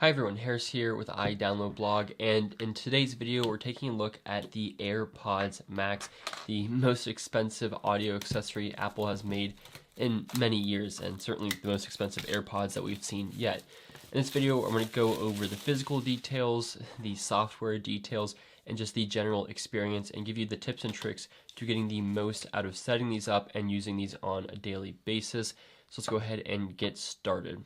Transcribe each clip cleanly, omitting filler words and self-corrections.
Hi everyone, Harris here with iDownloadBlog, and in today's video we're taking a look at the AirPods Max, the most expensive audio accessory Apple has made in many years, and certainly the most expensive AirPods that we've seen yet. In this video I'm going to go over the physical details, the software details, and just the general experience, and give you the tips and tricks to getting the most out of setting these up and using these on a daily basis. So let's go ahead and get started.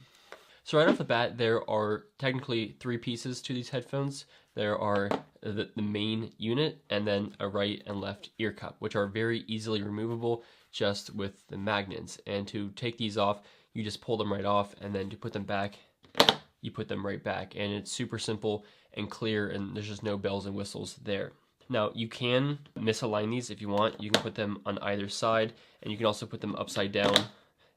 So right off the bat, there are technically three pieces to these headphones. There are the main unit and then a right and left ear cup, which are very easily removable just with the magnets. And to take these off, you just pull them right off, and then to put them back, you put them right back. And it's super simple and clear, and there's just no bells and whistles there. Now, you can misalign these if you want. You can put them on either side, and you can also put them upside down.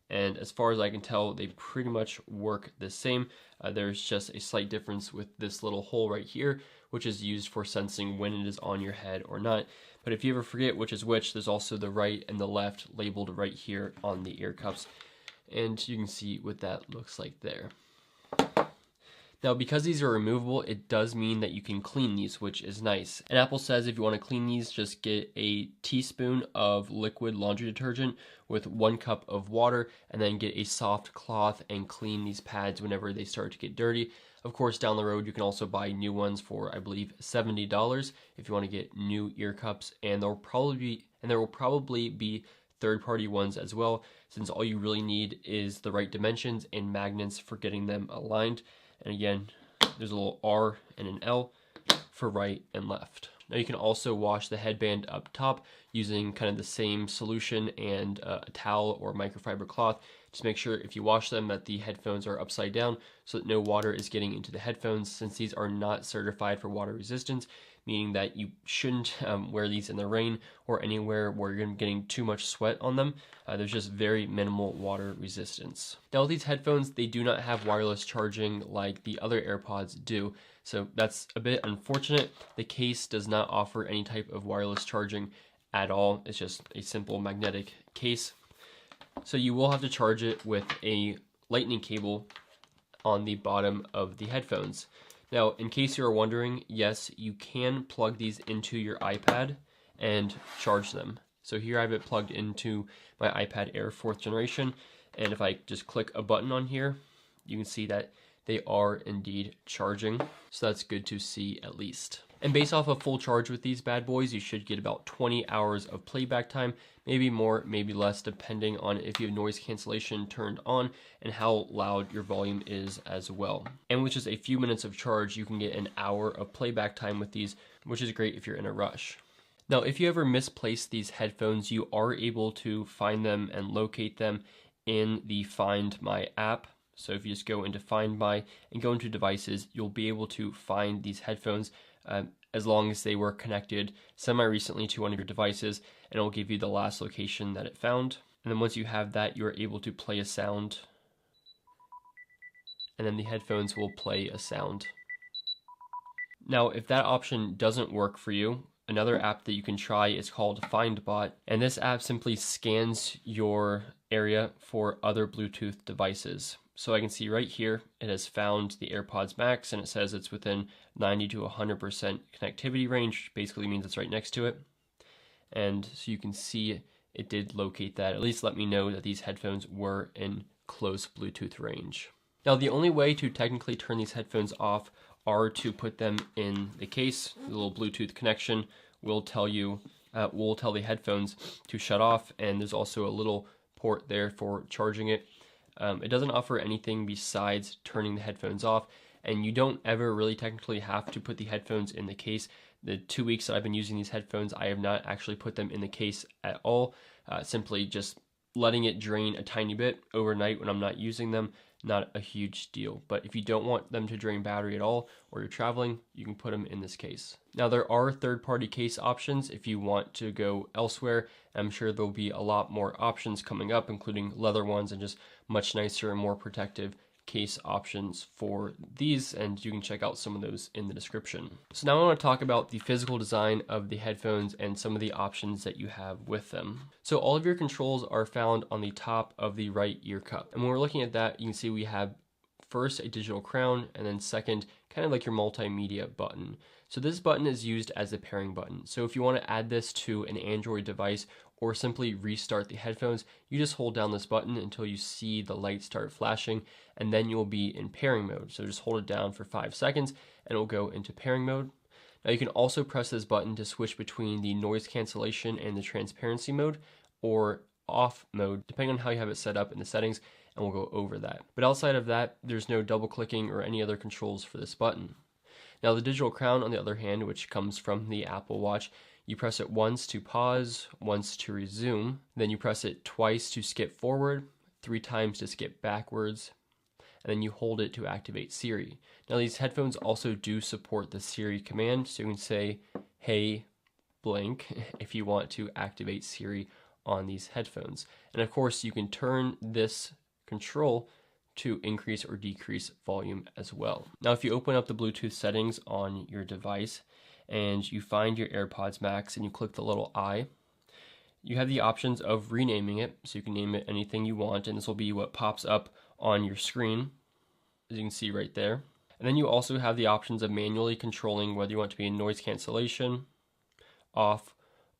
And as far as I can tell, they pretty much work the same. There's just a slight difference with this little hole right here, which is used for sensing when it is on your head or not. But if you ever forget which is which, there's also the right and the left labeled right here on the ear cups. And you can see what that looks like there. Now, because these are removable, it does mean that you can clean these, which is nice. And Apple says if you want to clean these, just get a teaspoon of liquid laundry detergent with 1 cup of water, and then get a soft cloth and clean these pads whenever they start to get dirty. Of course, down the road, you can also buy new ones for, I believe, $70 if you want to get new ear cups, and there will probably be third-party ones as well, since all you really need is the right dimensions and magnets for getting them aligned. And again, there's a little R and an L for right and left. Now you can also wash the headband up top using kind of the same solution and a towel or microfiber cloth. Just make sure if you wash them that the headphones are upside down so that no water is getting into the headphones, since these are not certified for water resistance, meaning that you shouldn't wear these in the rain or anywhere where you're getting too much sweat on them. There's just very minimal water resistance. Now with these headphones, they do not have wireless charging like the other AirPods do, so that's a bit unfortunate. The case does not offer any type of wireless charging at all. It's just a simple magnetic case. So you will have to charge it with a lightning cable on the bottom of the headphones. Now, in case you're wondering, yes, you can plug these into your iPad and charge them. So here I have it plugged into my iPad Air 4th generation, and if I just click a button on here, you can see that they are indeed charging. So that's good to see at least. And based off of full charge with these bad boys, you should get about 20 hours of playback time, maybe more, maybe less, depending on if you have noise cancellation turned on and how loud your volume is as well. And with just a few minutes of charge, you can get an hour of playback time with these, which is great if you're in a rush. Now, if you ever misplace these headphones, you are able to find them and locate them in the Find My app. So if you just go into Find My and go into Devices, you'll be able to find these headphones as long as they were connected semi-recently to one of your devices, and it will give you the last location that it found. And then once you have that, you're able to play a sound, and then the headphones will play a sound. Now, if that option doesn't work for you, another app that you can try is called FindBot, and this app simply scans your area for other Bluetooth devices. So I can see right here, it has found the AirPods Max, and it says it's within 90 to 100% connectivity range, which basically means it's right next to it. And so you can see it did locate that, at least let me know that these headphones were in close Bluetooth range. Now, the only way to technically turn these headphones off are to put them in the case. The little Bluetooth connection will tell the headphones to shut off, and there's also a little port there for charging it. It doesn't offer anything besides turning the headphones off, and you don't ever really technically have to put the headphones in the case. The 2 weeks that I've been using these headphones, I have not actually put them in the case at all, simply just letting it drain a tiny bit overnight when I'm not using them. Not a huge deal, but if you don't want them to drain battery at all, or you're traveling, you can put them in this case. Now, there are third-party case options if you want to go elsewhere. I'm sure there'll be a lot more options coming up, including leather ones and just much nicer and more protective case options for these, and you can check out some of those in the description. So now I want to talk about the physical design of the headphones and some of the options that you have with them. So all of your controls are found on the top of the right ear cup. And when we're looking at that, you can see we have first a digital crown, and then second, kind of like your multimedia button. So this button is used as a pairing button. So if you want to add this to an Android device or simply restart the headphones, you just hold down this button until you see the light start flashing, and then you'll be in pairing mode. So just hold it down for 5 seconds and it'll go into pairing mode. Now you can also press this button to switch between the noise cancellation and the transparency mode, or off mode, depending on how you have it set up in the settings, and we'll go over that. But outside of that, there's no double clicking or any other controls for this button. Now the digital crown, on the other hand, which comes from the Apple Watch, you press it once to pause, once to resume, then you press it twice to skip forward, 3 times to skip backwards, and then you hold it to activate Siri. Now these headphones also do support the Siri command, so you can say, "Hey, blank," if you want to activate Siri on these headphones. And of course, you can turn this control to increase or decrease volume as well. Now, if you open up the Bluetooth settings on your device and you find your AirPods Max and you click the little I, you have the options of renaming it. So you can name it anything you want, and this will be what pops up on your screen, as you can see right there. And then you also have the options of manually controlling whether you want to be in noise cancellation, off,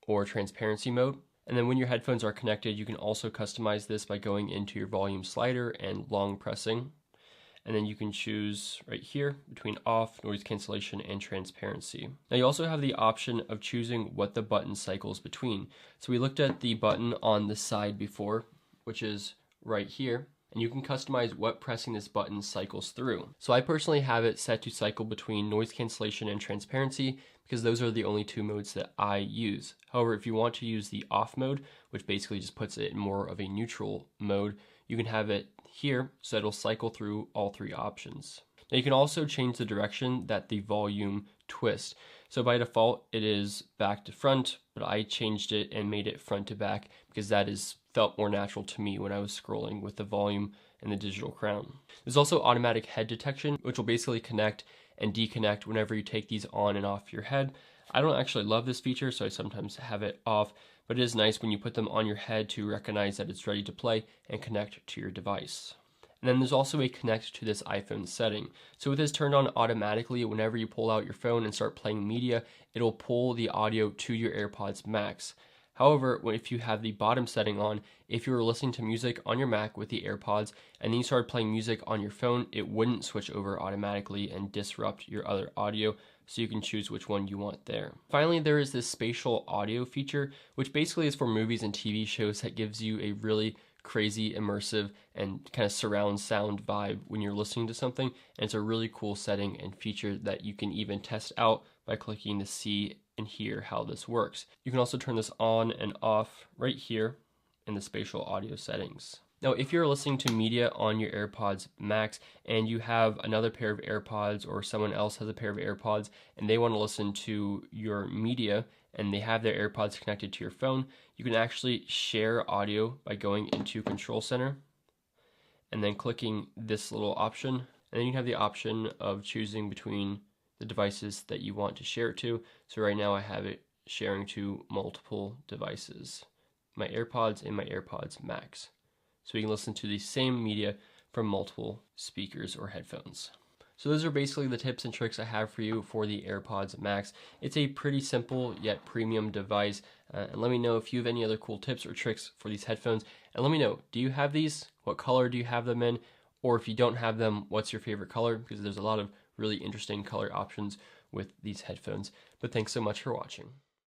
or transparency mode. And then when your headphones are connected, you can also customize this by going into your volume slider and long pressing. And then you can choose right here between off, noise cancellation, and transparency. Now you also have the option of choosing what the button cycles between. So we looked at the button on the side before, which is right here. And you can customize what pressing this button cycles through. So I personally have it set to cycle between noise cancellation and transparency, because those are the only 2 modes that I use. However, if you want to use the off mode, which basically just puts it in more of a neutral mode, you can have it here so it'll cycle through all 3 options. Now you can also change the direction that the volume twists. So by default it is back to front, but I changed it and made it front to back because that felt more natural to me when I was scrolling with the volume and the digital crown. There's also automatic head detection, which will basically connect and deconnect whenever you take these on and off your head. I don't actually love this feature, so I sometimes have it off, but it is nice when you put them on your head to recognize that it's ready to play and connect to your device. And then there's also a connect to this iPhone setting. So with this turned on automatically, whenever you pull out your phone and start playing media, it'll pull the audio to your AirPods Max. However, if you have the bottom setting on, if you were listening to music on your Mac with the AirPods and then you started playing music on your phone, it wouldn't switch over automatically and disrupt your other audio, so you can choose which one you want there. Finally, there is this spatial audio feature, which basically is for movies and TV shows that gives you a really crazy, immersive, and kind of surround sound vibe when you're listening to something, and it's a really cool setting and feature that you can even test out by clicking to see and hear how this works. You can also turn this on and off right here in the spatial audio settings. Now, if you're listening to media on your AirPods Max and you have another pair of AirPods, or someone else has a pair of AirPods and they want to listen to your media and they have their AirPods connected to your phone, you can actually share audio by going into Control Center and then clicking this little option. And then you have the option of choosing between the devices that you want to share it to. So right now I have it sharing to multiple devices, my AirPods and my AirPods Max. So you can listen to the same media from multiple speakers or headphones. So those are basically the tips and tricks I have for you for the AirPods Max. It's a pretty simple yet premium device. And let me know if you have any other cool tips or tricks for these headphones. And let me know, do you have these? What color do you have them in? Or if you don't have them, what's your favorite color? Because there's a lot of really interesting color options with these headphones. But thanks so much for watching.